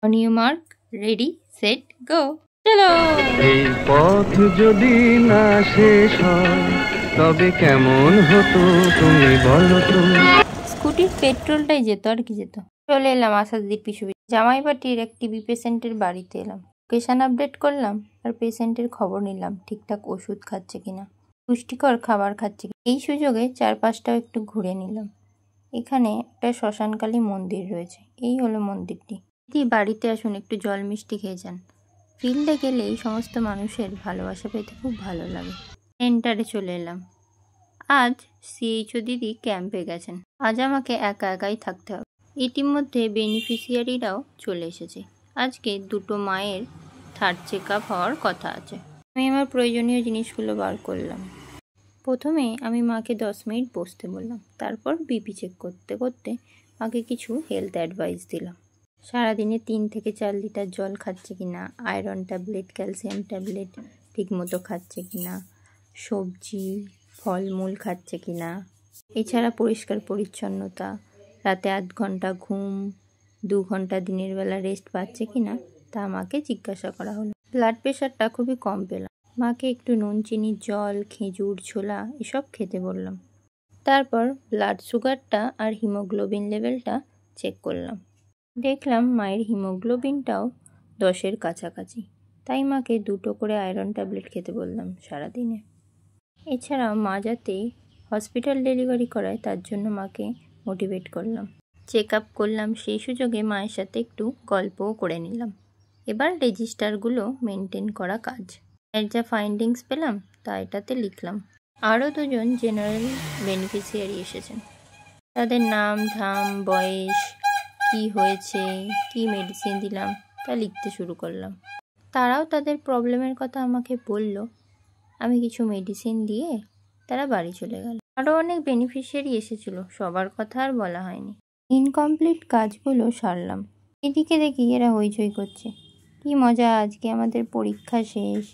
On you mark, ready, set, go. চলো। এই পথ যদি না শেষ হয় তবে কেমন হতো তুমি বলো তো। স্কুটির পেট্রোলটাই যেত, আর কি যেত। চলে এলাম আসাদির পিছু জামাইবাটির এক টিবি পেশেন্টের বাড়িতে এলাম। লোকেশন আপডেট করলাম আর পেশেন্টের খবর নিলাম, ঠিকঠাক ওষুধ খাচ্ছে কিনা, পুষ্টিকর খাবার খাচ্ছে কিনা। এই সুযোগে চারপাশটাও একটু ঘুরে নিলাম। এখানে একটা শ্মশানকালী মন্দির রয়েছে, এই হলো মন্দিরটি। বাড়িতে আসুন, একটু জল মিষ্টি খেয়ে যান। ফিল্ডে গেলে এই সমস্ত মানুষের ভালোবাসা পেতে খুব ভালো লাগে। সেন্টারে চলে এলাম। আজ সিএইচও দিদি ক্যাম্পে গেছেন। আজ আমাকে একা একাই থাকতে হবে। ইতিমধ্যে বেনিফিশিয়ারিরাও চলে এসেছে। আজকে দুটো মায়ের থার্ড চেক আপ হওয়ার কথা আছে। আমি আমার প্রয়োজনীয় জিনিসগুলো বার করলাম। প্রথমে আমি মাকে 10 মিনিট বসতে বললাম, তারপর বিপি চেক করতে করতে মাকে কিছু হেলথ অ্যাডভাইস দিলাম। সারাদিনে 3 থেকে 4 লিটার জল খাচ্ছে কিনা, আয়রন ট্যাবলেট, ক্যালসিয়াম ট্যাবলেট ঠিকমতো খাচ্ছে কিনা, সবজি ফলমূল খাচ্ছে কিনা, এছাড়া পরিষ্কার পরিচ্ছন্নতা, রাতে 8 ঘন্টা ঘুম, 2 ঘন্টা দিনের বেলা রেস্ট পাচ্ছে কিনা তা মাকে জিজ্ঞাসা করা হলো। ব্লাড প্রেশারটা খুবই কম পেলাম। মাকে একটু নুন চিনির জল, খেজুর, ছোলা এসব খেতে বললাম। তারপর ব্লাড সুগারটা আর হিমোগ্লোবিন লেভেলটা চেক করলাম। দেখলাম মায়ের হিমোগ্লোবিনটাও 10-এর কাছাকাছি। তাই মাকে 2টো করে আয়রন ট্যাবলেট খেতে বললাম সারাদিনে। এছাড়া মা যাতে হসপিটাল ডেলিভারি করায় তার জন্য মাকে মোটিভেট করলাম। চেক আপ করলাম, সেই সুযোগে মায়ের সাথে একটু গল্পও করে নিলাম। এবার রেজিস্টারগুলো মেনটেন করা কাজ। এর যা ফাইন্ডিংস পেলাম তা এটাতে লিখলাম। আরও 2জন জেনারেল বেনিফিশিয়ারি এসেছেন। তাদের নাম ধাম, বয়স, কি হয়েছে, কি মেডিসিন দিলাম তা লিখতে শুরু করলাম। তারাও তাদের প্রবলেমের কথা আমাকে বলল। আমি কিছু মেডিসিন দিয়ে তারা বাড়ি চলে গেল। আরও অনেক বেনিফিশিয়ারি এসেছিল, সবার কথা আর বলা হয়নি। ইনকমপ্লিট কাজগুলো সারলাম। এদিকে দেখি এরা হইচই করছে। কি মজা, আজকে আমাদের পরীক্ষা শেষ।